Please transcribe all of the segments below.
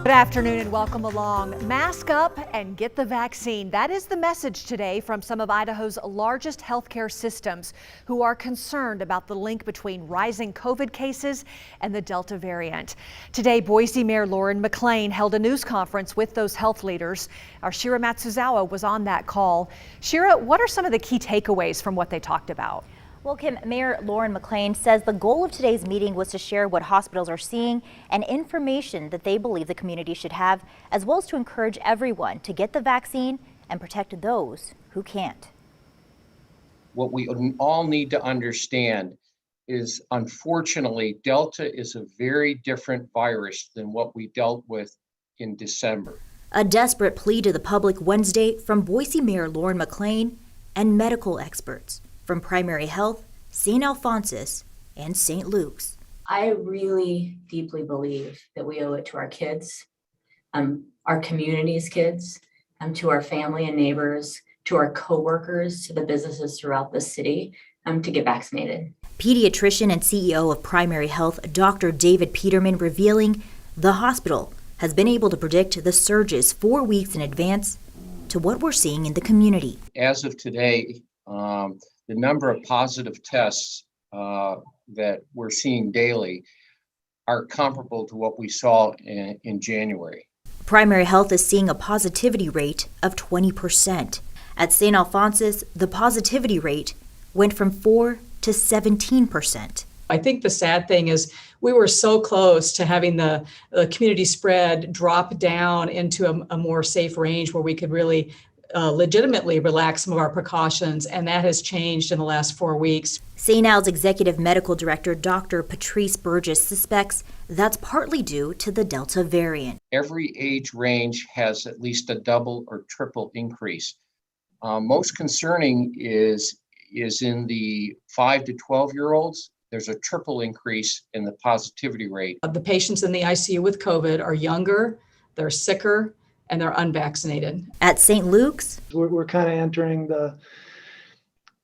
Good afternoon and welcome along. Mask up and get the vaccine. That is the message today from some of Idaho's largest healthcare systems who are concerned about the link between rising COVID cases and the Delta variant. Today, Boise Mayor Lauren McLean held a news conference with those health leaders. Our Shira Matsuzawa was on that call. Shira, what are some of the key takeaways from what they talked about? Well, Kim, Mayor Lauren McLean says the goal of today's meeting was to share what hospitals are seeing and information that they believe the community should have, as well as to encourage everyone to get the vaccine and protect those who can't. What we all need to understand is, unfortunately, Delta is a very different virus than what we dealt with in December. A desperate plea to the public Wednesday from Boise Mayor Lauren McLean and medical experts from Primary Health, St. Alphonsus, and St. Luke's. I really deeply believe that we owe it to our kids, our community's kids, to our family and neighbors, to our coworkers, to the businesses throughout the city, to get vaccinated. Pediatrician and CEO of Primary Health, Dr. David Peterman, revealing the hospital has been able to predict the surges 4 weeks in advance to what we're seeing in the community. As of today, the number of positive tests that we're seeing daily are comparable to what we saw in January. Primary Health is seeing a positivity rate of 20%. At St. Alphonsus, the positivity rate went from 4 to 17%. I think the sad thing is we were so close to having the community spread drop down into a more safe range where we could really legitimately relax some of our precautions, and that has changed in the last 4 weeks. St. Al's Executive Medical Director, Dr. Patrice Burgess, suspects that's partly due to the Delta variant. Every age range has at least a double or triple increase. Most concerning is in the 5 to 12-year-olds. There's a triple increase in the positivity rate. The patients in the ICU with COVID are younger, they're sicker, and they're unvaccinated. At St. Luke's, we're kind of entering the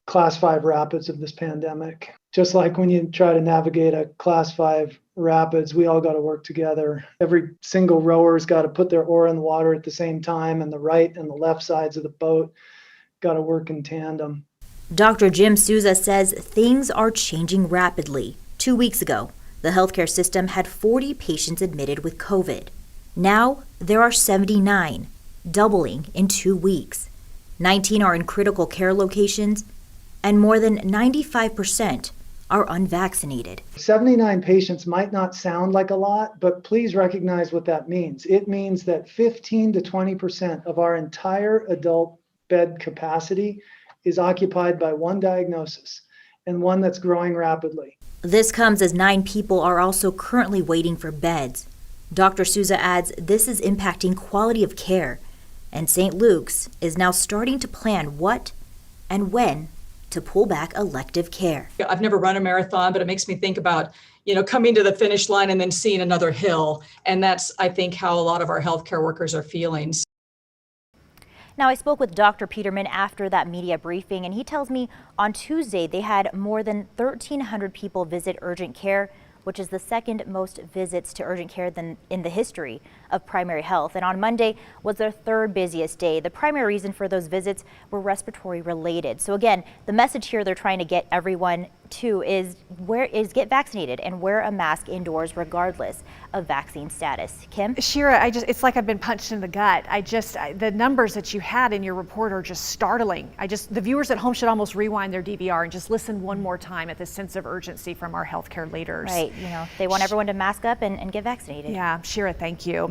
class 5 rapids of this pandemic. Just like when you try to navigate a class 5 rapids, we all got to work together. Every single rower's got to put their oar in the water at the same time, and the right and the left sides of the boat got to work in tandem. Dr. Jim Souza says things are changing rapidly. 2 weeks ago, the healthcare system had 40 patients admitted with COVID. Now, there are 79, doubling in 2 weeks. 19 are in critical care locations, and more than 95% are unvaccinated. 79 patients might not sound like a lot, but please recognize what that means. It means that 15 to 20% of our entire adult bed capacity is occupied by one diagnosis, and one that's growing rapidly. This comes as 9 people are also currently waiting for beds. Dr. Souza adds this is impacting quality of care, and St. Luke's is now starting to plan what and when to pull back elective care. I've never run a marathon, but it makes me think about, coming to the finish line and then seeing another hill. And that's, I think, how a lot of our healthcare workers are feeling. Now, I spoke with Dr. Peterman after that media briefing, and he tells me on Tuesday they had more than 1,300 people visit urgent care, which is the second most visits to urgent care than in the history of Primary Health. And on Monday was their third busiest day. The primary reason for those visits were respiratory related. So again, the message here they're trying to get everyone to is get vaccinated and wear a mask indoors regardless of vaccine status. Kim? Shira, it's like I've been punched in the gut. The numbers that you had in your report are just startling. The viewers at home should almost rewind their DVR and just listen one more time at the sense of urgency from our healthcare leaders. Right, they want everyone to mask up and get vaccinated. Yeah, Shira, thank you.